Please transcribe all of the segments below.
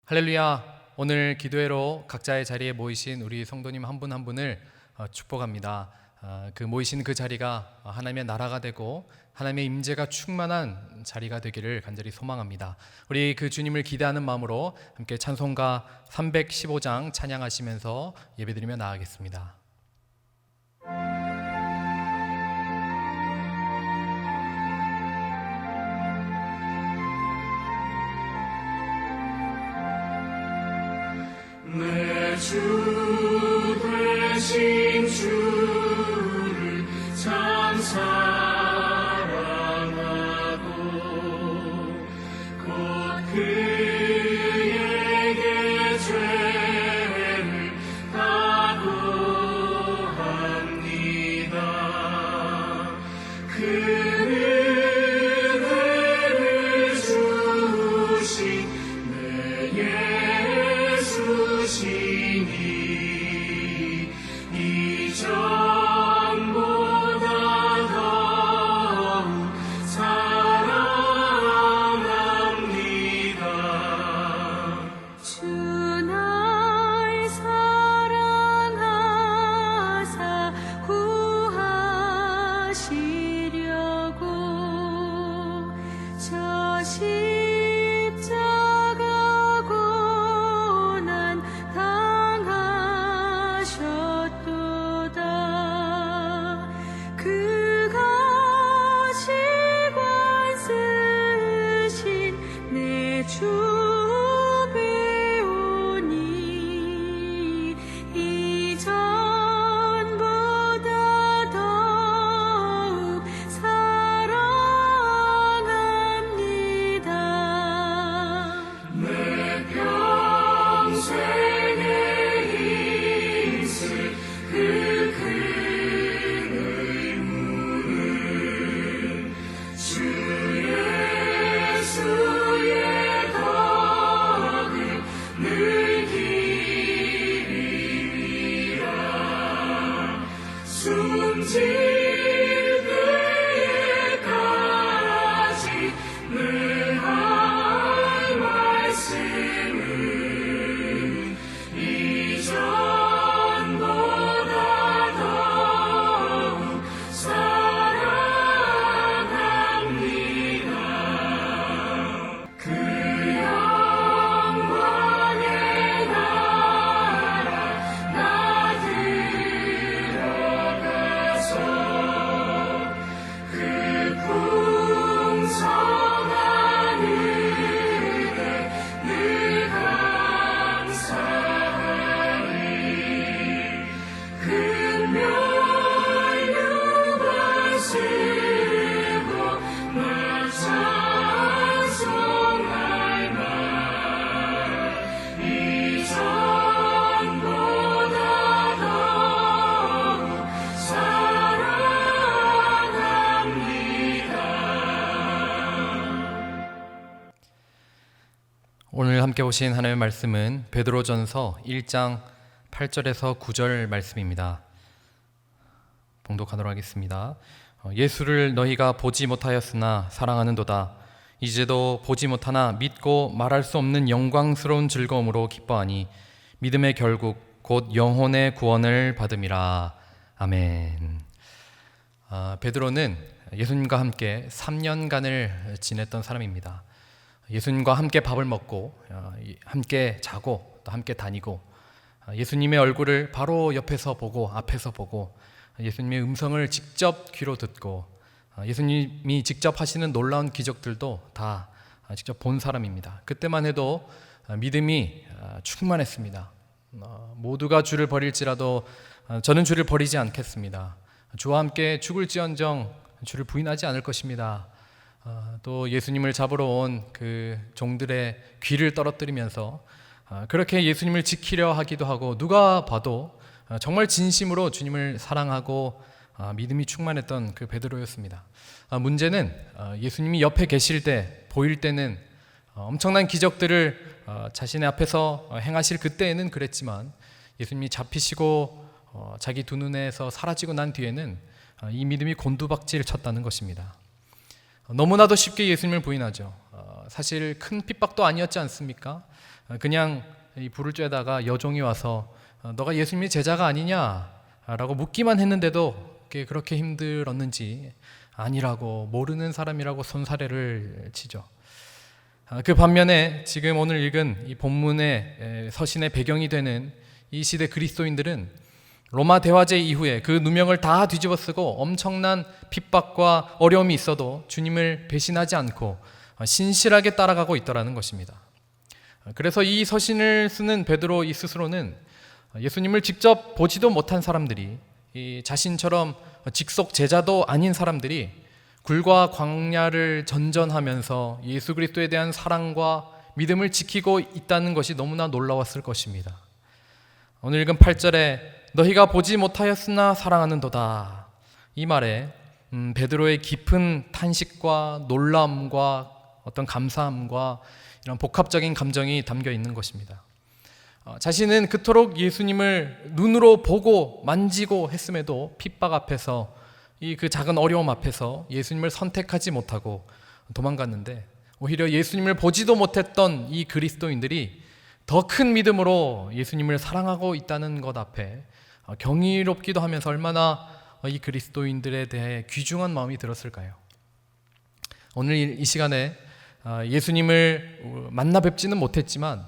할렐루야. 오늘 기도회로 각자의 자리에 모이신 우리 성도님 한 분 한 분을 축복합니다. 그 모이신 그 자리가 하나님의 나라가 되고 하나님의 임재가 충만한 자리가 되기를 간절히 소망합니다. 우리 그 주님을 기대하는 마음으로 함께 찬송가 315장 찬양하시면서 예배드리며 나아가겠습니다. 내 주 되신 주를 참 사랑하고 곧 그에게 죄를 다구합니다. 그 은혜를 주신 내 예수시니 이전보다 더욱 사랑합니다. 주 날 사랑하사 구하시려고 저 십자가 고난 당하셨도다. 그가 시관 쓰신 내 주 배우니 이전보다 더욱 사랑합니다. 내 평생에 있을 그 큰 의무는 주 예수의 덕을 늘 기리라. 숨질 때에까지 늘 할 말씀은 이전보다 더욱 사랑합니다. 그 영광의 나라 나 들어가서 그 풍성한 은혜 늘 감사하리. 금멸류관 쓰고 나 찬송할 말 이전보다 더욱 사랑합니다. 오늘 함께 보신 하나님의 말씀은 베드로전서 1장 8절에서 9절 말씀입니다. 봉독하도록 하겠습니다. 예수를 너희가 보지 못하였으나 사랑하는도다. 이제도 보지 못하나 믿고 말할 수 없는 영광스러운 즐거움으로 기뻐하니 믿음의 결국 곧 영혼의 구원을 받음이라. 아멘. 베드로는 예수님과 함께 3년간을 지냈던 사람입니다. 예수님과 함께 밥을 먹고 함께 자고 또 함께 다니고 예수님의 얼굴을 바로 옆에서 보고 앞에서 보고 예수님의 음성을 직접 귀로 듣고 예수님이 직접 하시는 놀라운 기적들도 다 직접 본 사람입니다. 그때만 해도 믿음이 충만했습니다. 모두가 주를 버릴지라도 저는 주를 버리지 않겠습니다. 주와 함께 죽을지언정 주를 부인하지 않을 것입니다. 또 예수님을 잡으러 온 그 종들의 귀를 떨어뜨리면서 그렇게 예수님을 지키려 하기도 하고 누가 봐도 정말 진심으로 주님을 사랑하고 믿음이 충만했던 그 베드로였습니다. 문제는 예수님이 옆에 계실 때 보일 때는 엄청난 기적들을 자신의 앞에서 행하실 그때에는 그랬지만 예수님이 잡히시고 자기 두 눈에서 사라지고 난 뒤에는 이 믿음이 곤두박질 쳤다는 것입니다. 너무나도 쉽게 예수님을 부인하죠. 사실 큰 핍박도 아니었지 않습니까? 그냥 이 불을 쬐다가 여종이 와서 너가 예수님의 제자가 아니냐라고 묻기만 했는데도 그렇게 힘들었는지 아니라고, 모르는 사람이라고 손사래를 치죠. 그 반면에 지금 오늘 읽은 이 본문의 서신의 배경이 되는 이 시대 그리스도인들은 로마 대화제 이후에 그 누명을 다 뒤집어 쓰고 엄청난 핍박과 어려움이 있어도 주님을 배신하지 않고 신실하게 따라가고 있더라는 것입니다. 그래서 이 서신을 쓰는 베드로 이 스스로는 예수님을 직접 보지도 못한 사람들이, 이 자신처럼 직속 제자도 아닌 사람들이 굴과 광야를 전전하면서 예수 그리스도에 대한 사랑과 믿음을 지키고 있다는 것이 너무나 놀라웠을 것입니다. 오늘 읽은 8절에 너희가 보지 못하였으나 사랑하는도다, 이 말에 베드로의 깊은 탄식과 놀라움과 어떤 감사함과 이런 복합적인 감정이 담겨 있는 것입니다. 자신은 그토록 예수님을 눈으로 보고 만지고 했음에도 핍박 앞에서, 이 그 작은 어려움 앞에서 예수님을 선택하지 못하고 도망갔는데, 오히려 예수님을 보지도 못했던 이 그리스도인들이 더 큰 믿음으로 예수님을 사랑하고 있다는 것 앞에 경이롭기도 하면서 얼마나 이 그리스도인들에 대해 귀중한 마음이 들었을까요? 오늘 이 시간에 예수님을 만나 뵙지는 못했지만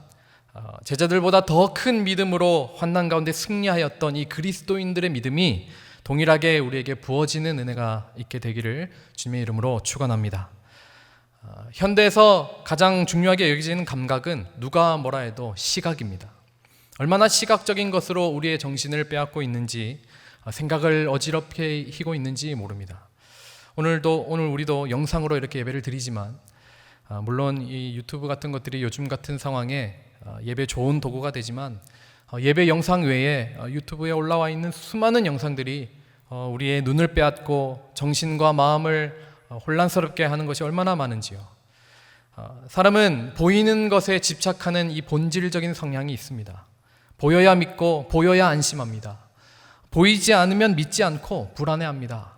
제자들보다 더 큰 믿음으로 환난 가운데 승리하였던 이 그리스도인들의 믿음이 동일하게 우리에게 부어지는 은혜가 있게 되기를 주님의 이름으로 축원합니다. 현대에서 가장 중요하게 여겨지는 감각은 누가 뭐라 해도 시각입니다. 얼마나 시각적인 것으로 우리의 정신을 빼앗고 있는지, 생각을 어지럽게 희고 있는지 모릅니다. 오늘 우리도 영상으로 이렇게 예배를 드리지만, 물론 이 유튜브 같은 것들이 요즘 같은 상황에 예배 좋은 도구가 되지만, 예배 영상 외에 유튜브에 올라와 있는 수많은 영상들이 우리의 눈을 빼앗고 정신과 마음을 혼란스럽게 하는 것이 얼마나 많은지요. 사람은 보이는 것에 집착하는 이 본질적인 성향이 있습니다. 보여야 믿고 보여야 안심합니다. 보이지 않으면 믿지 않고 불안해합니다.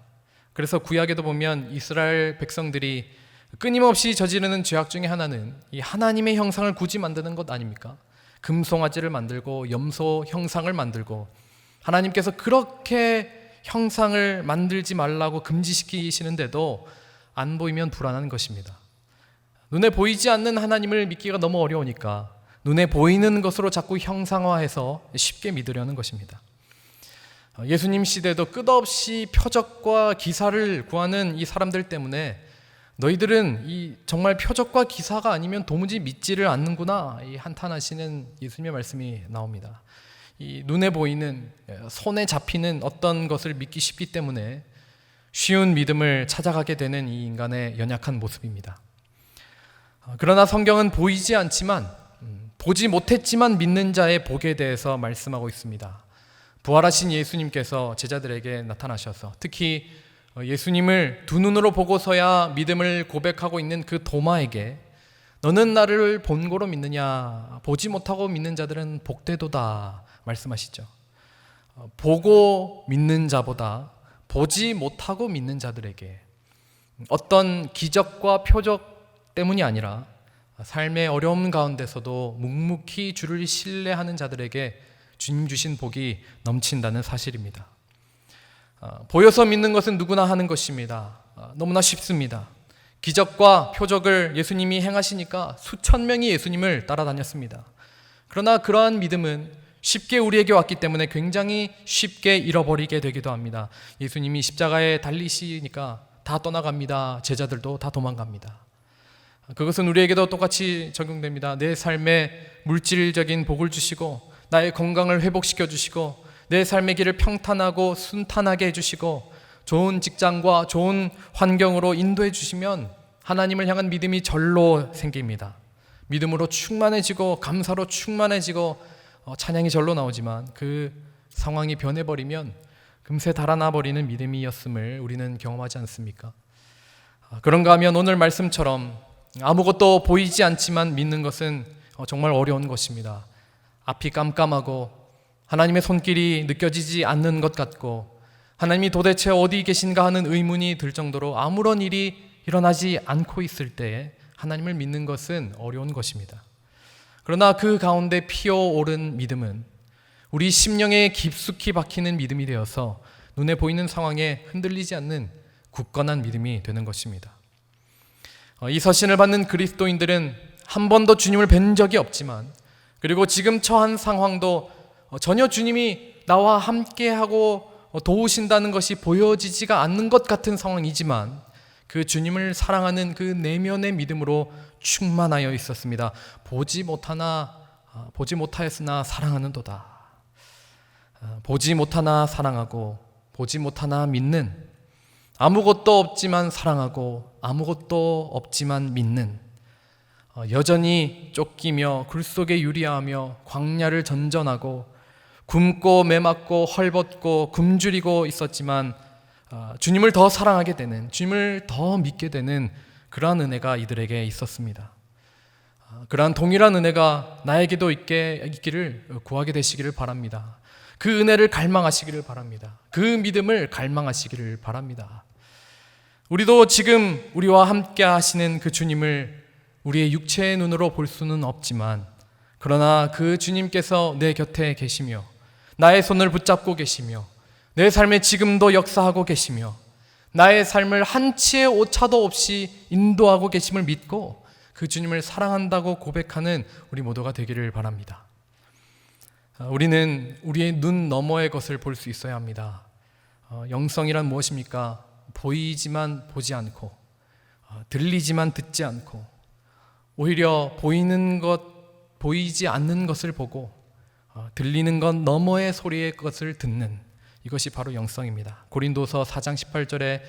그래서 구약에도 보면 이스라엘 백성들이 끊임없이 저지르는 죄악 중에 하나는 이 하나님의 형상을 굳이 만드는 것 아닙니까? 금송아지를 만들고 염소 형상을 만들고, 하나님께서 그렇게 형상을 만들지 말라고 금지시키시는데도 안 보이면 불안한 것입니다. 눈에 보이지 않는 하나님을 믿기가 너무 어려우니까 눈에 보이는 것으로 자꾸 형상화해서 쉽게 믿으려는 것입니다. 예수님 시대도 끝없이 표적과 기사를 구하는 이 사람들 때문에 너희들은 이 정말 표적과 기사가 아니면 도무지 믿지를 않는구나, 이 한탄하시는 예수님의 말씀이 나옵니다. 이 눈에 보이는, 손에 잡히는 어떤 것을 믿기 쉽기 때문에 쉬운 믿음을 찾아가게 되는 이 인간의 연약한 모습입니다. 그러나 성경은 보이지 않지만, 보지 못했지만 믿는 자의 복에 대해서 말씀하고 있습니다. 부활하신 예수님께서 제자들에게 나타나셔서, 특히 예수님을 두 눈으로 보고서야 믿음을 고백하고 있는 그 도마에게 너는 나를 본고로 믿느냐, 보지 못하고 믿는 자들은 복되도다 말씀하시죠. 보고 믿는 자보다 보지 못하고 믿는 자들에게 어떤 기적과 표적 때문이 아니라 삶의 어려움 가운데서도 묵묵히 주를 신뢰하는 자들에게 주님 주신 복이 넘친다는 사실입니다. 보여서 믿는 것은 누구나 하는 것입니다. 너무나 쉽습니다. 기적과 표적을 예수님이 행하시니까 수천 명이 예수님을 따라다녔습니다. 그러나 그러한 믿음은 쉽게 우리에게 왔기 때문에 굉장히 쉽게 잃어버리게 되기도 합니다. 예수님이 십자가에 달리시니까 다 떠나갑니다. 제자들도 다 도망갑니다. 그것은 우리에게도 똑같이 적용됩니다. 내 삶에 물질적인 복을 주시고 나의 건강을 회복시켜 주시고 내 삶의 길을 평탄하고 순탄하게 해주시고 좋은 직장과 좋은 환경으로 인도해 주시면 하나님을 향한 믿음이 절로 생깁니다. 믿음으로 충만해지고 감사로 충만해지고 찬양이 절로 나오지만 그 상황이 변해버리면 금세 달아나 버리는 믿음이었음을 우리는 경험하지 않습니까? 그런가 하면 오늘 말씀처럼 아무것도 보이지 않지만 믿는 것은 정말 어려운 것입니다. 앞이 깜깜하고 하나님의 손길이 느껴지지 않는 것 같고 하나님이 도대체 어디 계신가 하는 의문이 들 정도로 아무런 일이 일어나지 않고 있을 때에 하나님을 믿는 것은 어려운 것입니다. 그러나 그 가운데 피어오른 믿음은 우리 심령에 깊숙이 박히는 믿음이 되어서 눈에 보이는 상황에 흔들리지 않는 굳건한 믿음이 되는 것입니다. 이 서신을 받는 그리스도인들은 한 번도 주님을 뵌 적이 없지만, 그리고 지금 처한 상황도 전혀 주님이 나와 함께하고 도우신다는 것이 보여지지가 않는 것 같은 상황이지만 그 주님을 사랑하는 그 내면의 믿음으로 충만하여 있었습니다. 보지 못하였으나 사랑하는도다. 보지 못하나 사랑하고 보지 못하나 믿는, 아무것도 없지만 사랑하고 아무것도 없지만 믿는, 여전히 쫓기며 굴 속에 유리하며 광야를 전전하고 굶고 매맞고 헐벗고 굶주리고 있었지만 주님을 더 사랑하게 되는, 주님을 더 믿게 되는 그러한 은혜가 이들에게 있었습니다. 그러한 동일한 은혜가 나에게도 있기를 구하게 되시기를 바랍니다. 그 은혜를 갈망하시기를 바랍니다. 그 믿음을 갈망하시기를 바랍니다. 우리도 지금 우리와 함께 하시는 그 주님을 우리의 육체의 눈으로 볼 수는 없지만, 그러나 그 주님께서 내 곁에 계시며 나의 손을 붙잡고 계시며 내 삶에 지금도 역사하고 계시며 나의 삶을 한치의 오차도 없이 인도하고 계심을 믿고 그 주님을 사랑한다고 고백하는 우리 모두가 되기를 바랍니다. 우리는 우리의 눈 너머의 것을 볼 수 있어야 합니다. 영성이란 무엇입니까? 보이지만 보지 않고, 들리지만 듣지 않고, 오히려 보이지 않는 것을 보고 들리는 것 너머의 소리의 것을 듣는, 이것이 바로 영성입니다. 고린도서 4장 18절에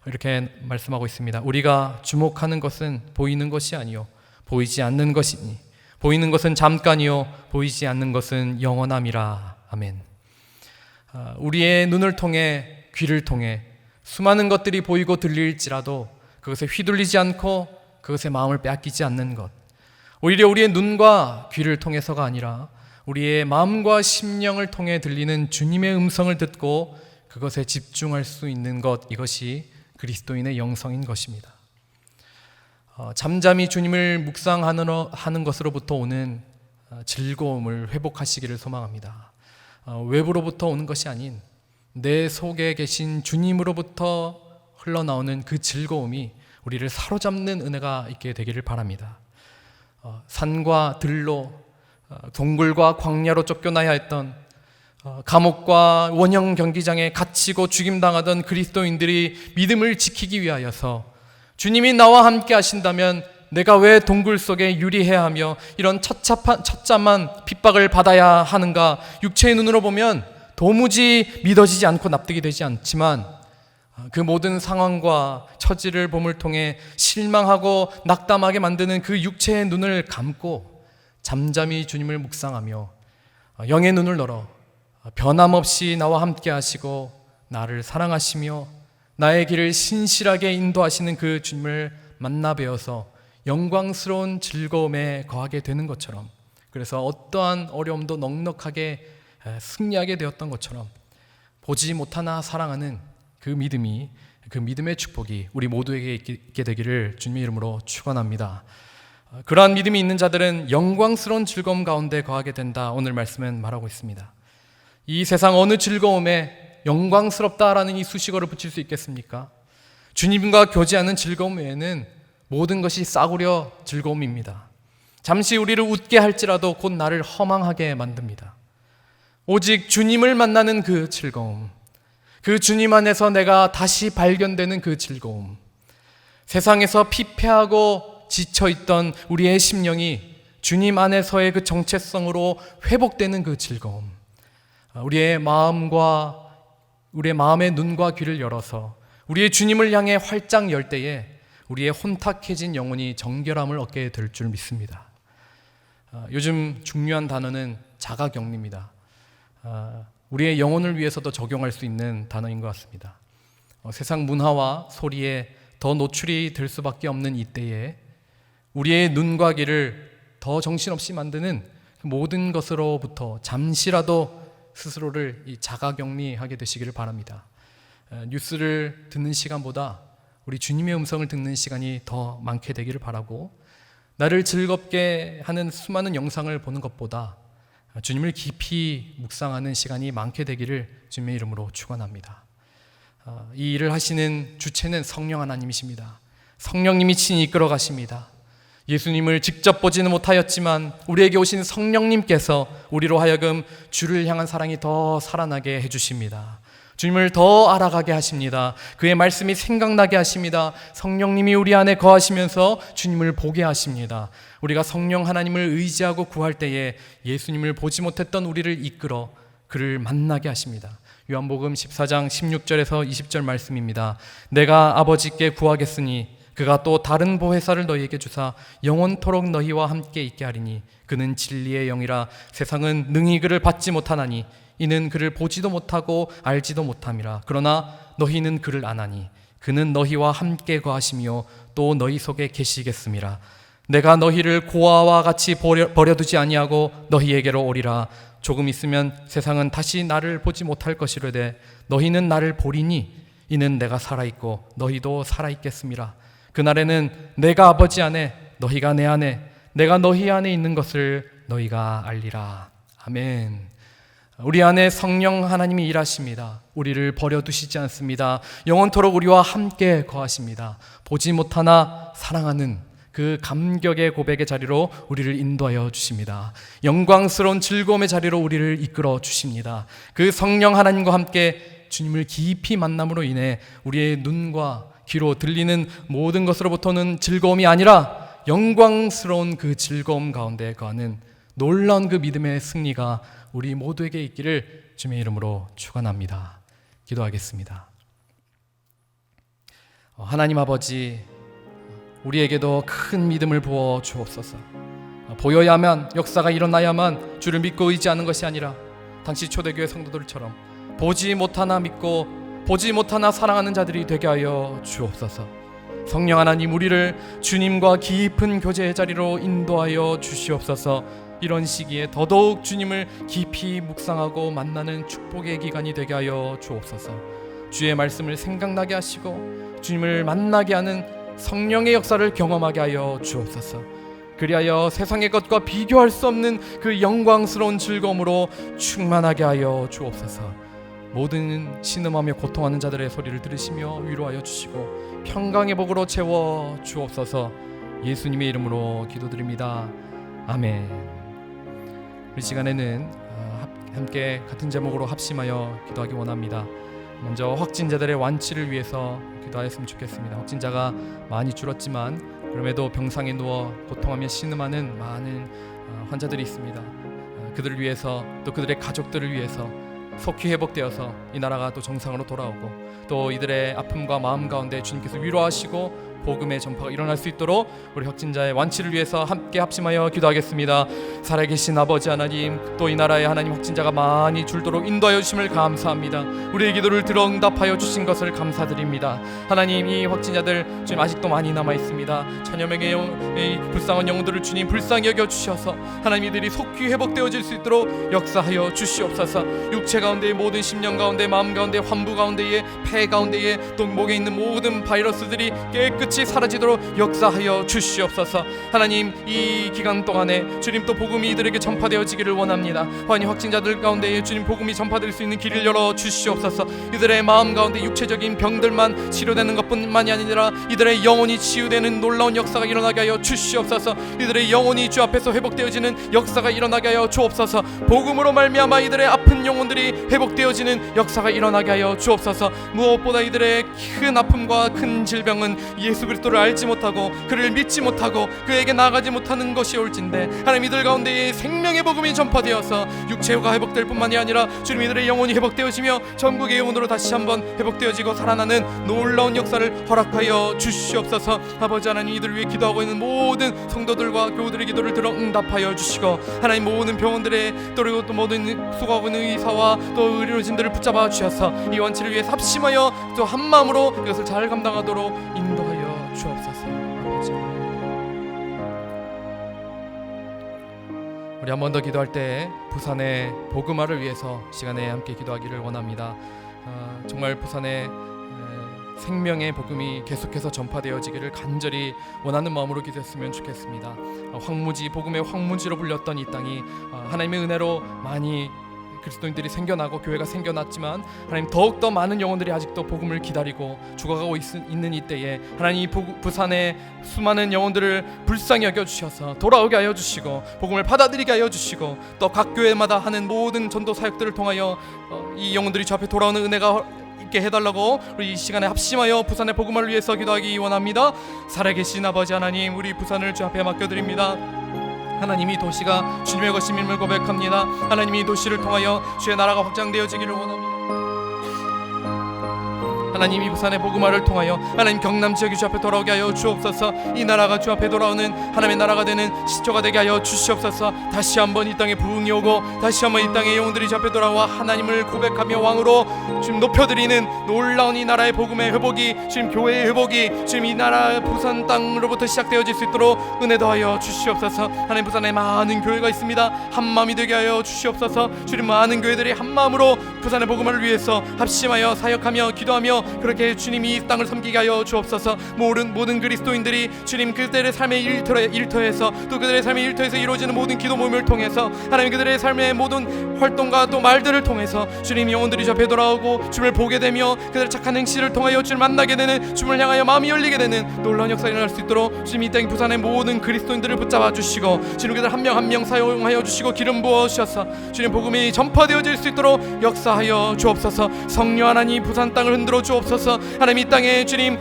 이렇게 말씀하고 있습니다. 우리가 주목하는 것은 보이는 것이 아니요 보이지 않는 것이니 보이는 것은 잠깐이요 보이지 않는 것은 영원함이라. 아멘. 우리의 눈을 통해, 귀를 통해 수많은 것들이 보이고 들릴지라도 그것에 휘둘리지 않고 그것에 마음을 빼앗기지 않는 것, 오히려 우리의 눈과 귀를 통해서가 아니라 우리의 마음과 심령을 통해 들리는 주님의 음성을 듣고 그것에 집중할 수 있는 것, 이것이 그리스도인의 영성인 것입니다. 잠잠히 주님을 묵상하는 것으로부터 오는 즐거움을 회복하시기를 소망합니다. 외부로부터 오는 것이 아닌 내 속에 계신 주님으로부터 흘러나오는 그 즐거움이 우리를 사로잡는 은혜가 있게 되기를 바랍니다. 산과 들로, 동굴과 광야로 쫓겨나야 했던, 감옥과 원형 경기장에 갇히고 죽임당하던 그리스도인들이 믿음을 지키기 위하여서 주님이 나와 함께 하신다면 내가 왜 동굴 속에 유리해야 하며 이런 처참한 핍박을 받아야 하는가, 육체의 눈으로 보면 도무지 믿어지지 않고 납득이 되지 않지만 그 모든 상황과 처지를 봄을 통해 실망하고 낙담하게 만드는 그 육체의 눈을 감고 잠잠히 주님을 묵상하며 영의 눈을 열어 변함없이 나와 함께 하시고 나를 사랑하시며 나의 길을 신실하게 인도하시는 그 주님을 만나 뵈어서 영광스러운 즐거움에 거하게 되는 것처럼, 그래서 어떠한 어려움도 넉넉하게 승리하게 되었던 것처럼 보지 못하나 사랑하는 그 믿음이, 그 믿음의 축복이 우리 모두에게 있게 되기를 주님의 이름으로 축원합니다. 그러한 믿음이 있는 자들은 영광스러운 즐거움 가운데 거하게 된다. 오늘 말씀은 말하고 있습니다. 이 세상 어느 즐거움에 영광스럽다라는 이 수식어를 붙일 수 있겠습니까? 주님과 교제하는 즐거움 외에는 모든 것이 싸구려 즐거움입니다. 잠시 우리를 웃게 할지라도 곧 나를 허망하게 만듭니다. 오직 주님을 만나는 그 즐거움, 그 주님 안에서 내가 다시 발견되는 그 즐거움, 세상에서 피폐하고 지쳐있던 우리의 심령이 주님 안에서의 그 정체성으로 회복되는 그 즐거움, 우리의 마음의 눈과 귀를 열어서 우리의 주님을 향해 활짝 열 때에 우리의 혼탁해진 영혼이 정결함을 얻게 될 줄 믿습니다. 요즘 중요한 단어는 자가격리입니다. 우리의 영혼을 위해서도 적용할 수 있는 단어인 것 같습니다. 세상 문화와 소리에 더 노출이 될 수밖에 없는 이때에 우리의 눈과 귀를 더 정신없이 만드는 모든 것으로부터 잠시라도 스스로를 자가격리하게 되시기를 바랍니다. 뉴스를 듣는 시간보다 우리 주님의 음성을 듣는 시간이 더 많게 되기를 바라고, 나를 즐겁게 하는 수많은 영상을 보는 것보다 주님을 깊이 묵상하는 시간이 많게 되기를 주님의 이름으로 축원합니다. 이 일을 하시는 주체는 성령 하나님이십니다. 성령님이 친히 이끌어 가십니다. 예수님을 직접 보지는 못하였지만 우리에게 오신 성령님께서 우리로 하여금 주를 향한 사랑이 더 살아나게 해주십니다. 주님을 더 알아가게 하십니다. 그의 말씀이 생각나게 하십니다. 성령님이 우리 안에 거하시면서 주님을 보게 하십니다. 우리가 성령 하나님을 의지하고 구할 때에 예수님을 보지 못했던 우리를 이끌어 그를 만나게 하십니다. 요한복음 14장 16절에서 20절 말씀입니다. 내가 아버지께 구하겠으니 그가 또 다른 보혜사를 너희에게 주사 영원토록 너희와 함께 있게 하리니 그는 진리의 영이라 세상은 능히 그를 받지 못하나니 이는 그를 보지도 못하고 알지도 못함이라. 그러나 너희는 그를 아나니 그는 너희와 함께 거하시며 또 너희 속에 계시겠음이라. 내가 너희를 고아와 같이 버려두지 아니하고 너희에게로 오리라. 조금 있으면 세상은 다시 나를 보지 못할 것이로되 너희는 나를 보리니 이는 내가 살아있고 너희도 살아있겠음이라. 그날에는 내가 아버지 안에 너희가 내 안에 내가 너희 안에 있는 것을 너희가 알리라. 아멘. 우리 안에 성령 하나님이 일하십니다. 우리를 버려두시지 않습니다. 영원토록 우리와 함께 거하십니다. 보지 못하나 사랑하는 그 감격의 고백의 자리로 우리를 인도하여 주십니다. 영광스러운 즐거움의 자리로 우리를 이끌어 주십니다. 그 성령 하나님과 함께 주님을 깊이 만남으로 인해 우리의 눈과 귀로 들리는 모든 것으로부터는 즐거움이 아니라 영광스러운 그 즐거움 가운데 거하는 놀라운 그 믿음의 승리가 우리 모두에게 있기를 주님의 이름으로 축원합니다. 기도하겠습니다. 하나님 아버지, 우리에게도 큰 믿음을 부어 주옵소서. 보여야만, 역사가 일어나야만 주를 믿고 의지하는 것이 아니라 당시 초대교회 성도들처럼 보지 못하나 믿고 보지 못하나 사랑하는 자들이 되게 하여 주옵소서. 성령 하나님, 우리를 주님과 깊은 교제의 자리로 인도하여 주시옵소서. 이런 시기에 더더욱 주님을 깊이 묵상하고 만나는 축복의 기간이 되게 하여 주옵소서. 주의 말씀을 생각나게 하시고 주님을 만나게 하는 성령의 역사를 경험하게 하여 주옵소서. 그리하여 세상의 것과 비교할 수 없는 그 영광스러운 즐거움으로 충만하게 하여 주옵소서. 모든 신음하며 고통하는 자들의 소리를 들으시며 위로하여 주시고 평강의 복으로 채워 주옵소서. 예수님의 이름으로 기도드립니다. 아멘. 이 시간에는 함께 같은 제목으로 합심하여 기도하기 원합니다. 먼저 확진자들의 완치를 위해서 기도하였으면 좋겠습니다. 확진자가 많이 줄었지만 그럼에도 병상에 누워 고통하며 신음하는 많은 환자들이 있습니다. 그들을 위해서, 또 그들의 가족들을 위해서 속히 회복되어서 이 나라가 또 정상으로 돌아오고 또 이들의 아픔과 마음 가운데 주님께서 위로하시고 복음의 전파가 일어날 수 있도록 우리 확진자의 완치를 위해서 함께 합심하여 기도하겠습니다. 살아계신 아버지 하나님, 또 이 나라의 하나님, 확진자가 많이 줄도록 인도하여 주심을 감사합니다. 우리의 기도를 들어 응답하여 주신 것을 감사드립니다. 하나님, 이 확진자들 주님 아직도 많이 남아 있습니다. 천여 명의 불쌍한 영혼들을 주님 불쌍히 여겨 주셔서 하나님 이들이 속히 회복되어질 수 있도록 역사하여 주시옵소서. 육체 가운데의 모든 심령 가운데, 마음 가운데, 환부 가운데에, 폐 가운데에, 또 목에 있는 모든 바이러스들이 깨끗이 사라지도록 역사하여 주시옵소서. 하나님, 이 기간 동안에 주님 또 복음이 이들에게 전파되어지기를 원합니다. 환희 확진자들 가운데에 주님 복음이 전파될 수 있는 길을 열어 주시옵소서. 이들의 마음 가운데 육체적인 병들만 치료되는 것뿐만이 아니라 이들의 영혼이 치유되는 놀라운 역사가 일어나게 하여 주시옵소서. 이들의 영혼이 주 앞에서 회복되어지는 역사가 일어나게 하여 주옵소서. 복음으로 말미암아 이들의 아픈 영혼들이 회복되어지는 역사가 일어나게 하여 주옵소서. 무엇보다 이들의 큰 아픔과 큰 질병은 예수 그리스도를 알지 못하고 그를 믿지 못하고 그에게 나아가지 못하는 것이 올진데, 하나님 이들 가운데에 생명의 복음이 전파되어서 육체가 회복될 뿐만이 아니라 주님 이들의 영혼이 회복되어지며 전국의 영혼으로 다시 한번 회복되어지고 살아나는 놀라운 역사를 허락하여 주시옵소서. 아버지 하나님, 이들을 위해 기도하고 있는 모든 성도들과 교우들의 기도를 들어 응답하여 주시고 하나님 모든 병원들의 그리고 또 모든 수고하고 있는 의사와 또 의료진들을 붙잡아 주셔서 이 완치를 위해 합심하여 또 한마음으로 이것을 잘 감당하도록 인도하여 주옵소서. 아버지, 우리 한 번 더 기도할 때 부산의 복음화를 위해서 시간에 함께 기도하기를 원합니다. 정말 부산에 생명의 복음이 계속해서 전파되어지기를 간절히 원하는 마음으로 기도했으면 좋겠습니다. 황무지, 복음의 황무지로 불렸던 이 땅이 하나님의 은혜로 많이 그리스도인들이 생겨나고 교회가 생겨났지만 하나님 더욱더 많은 영혼들이 아직도 복음을 기다리고 죽어가고 있는 이때에 하나님 이 부산의 수많은 영혼들을 불쌍히 여겨주셔서 돌아오게 하여 주시고 복음을 받아들이게 하여 주시고 또 각 교회마다 하는 모든 전도 사역들을 통하여 이 영혼들이 주 앞에 돌아오는 은혜가 있게 해달라고 우리 이 시간에 합심하여 부산의 복음을 위해서 기도하기 원합니다. 살아계신 아버지 하나님, 우리 부산을 주 앞에 맡겨드립니다. 하나님, 이 도시가 주님의 것임을 고백합니다. 하나님, 이 도시를 통하여 주의 나라가 확장되어지기를 원합니다. 하나님, 이 부산의 복음화를 통하여 하나님 경남 지역이 주 앞에 돌아오게 하여 주옵소서. 이 나라가 주 앞에 돌아오는 하나님의 나라가 되는 시초가 되게 하여 주시옵소서. 다시 한번 이 땅에 부흥이 오고 다시 한번 이 땅의 영혼들이 주 앞에 돌아와 하나님을 고백하며 왕으로 주님 높여드리는 놀라운 이 나라의 복음의 회복이, 주님 교회의 회복이 주님 이 나라 부산 땅으로부터 시작되어질 수 있도록 은혜 더하여 주시옵소서. 하나님, 부산에 많은 교회가 있습니다. 한 마음이 되게 하여 주시옵소서. 주님, 많은 교회들이 한 마음으로 부산의 복음을 위해서 합심하여 사역하며 기도하며 그렇게 주님이 이 땅을 섬기게 하여 주옵소서. 모든 그리스도인들이 주님 그들의 삶의 일터에서 또 그들의 삶의 일터에서 이루어지는 모든 기도 모임을 통해서 하나님 그들의 삶의 모든 활동과 또 말들을 통해서 주님 영혼들이 주 앞에 돌아오고 주님을 보게 되며 그들의 착한 행실을 통하여 주님을 만나게 되는, 주님을 향하여 마음이 열리게 되는 놀라운 역사가 일어날 수 있도록 주님 이 땅 부산의 모든 그리스도인들을 붙잡아 주시고 주님 그들 한 명 한 명 사용하여 주시고 기름 부어 주셔서 주님 복음이 전파되어질 수 있도록 역사하여 주옵소서. 성령 하나님, 부산 땅을 흔들어 주옵소서. 하나님, 이 땅에 주님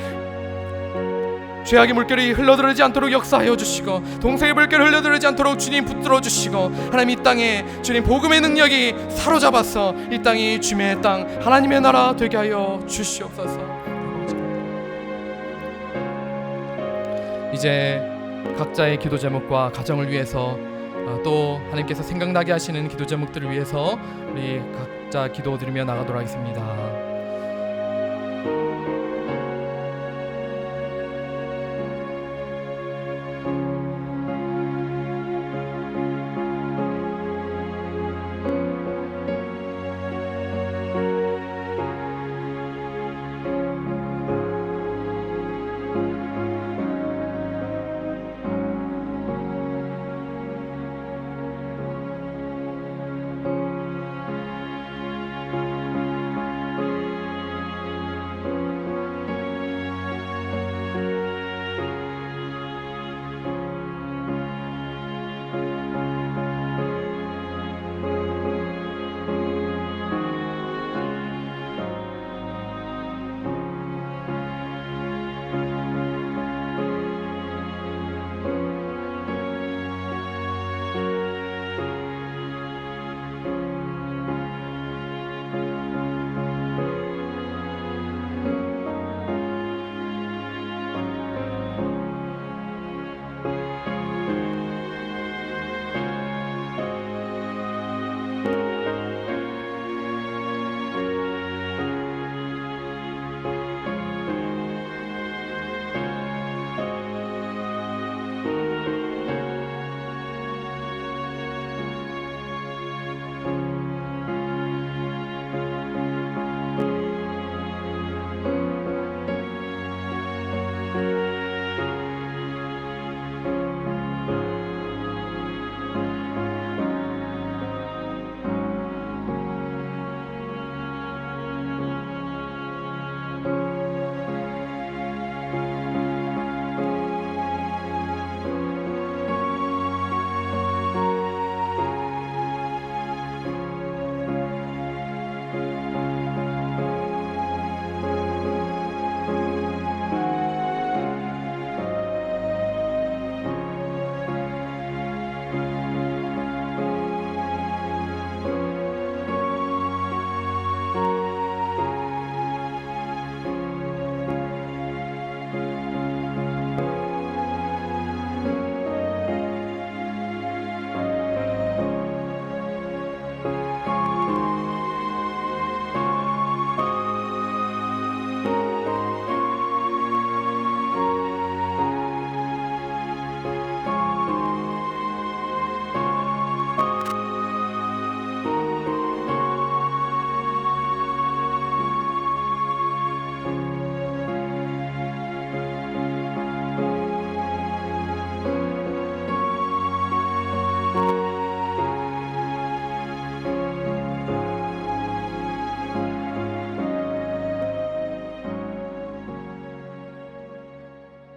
죄악의 물결이 흘러들지 않도록 역사하여 주시고 동생의 물결이 흘러들지 않도록 주님 붙들어 주시고 하나님, 이 땅에 주님 복음의 능력이 사로잡아서 이 땅이 주님의 땅, 하나님의 나라 되게 하여 주시옵소서. 이제 각자의 기도 제목과 가정을 위해서 또 하나님께서 생각나게 하시는 기도 제목들을 위해서 우리 각자 기도 드리며 나가도록 하겠습니다.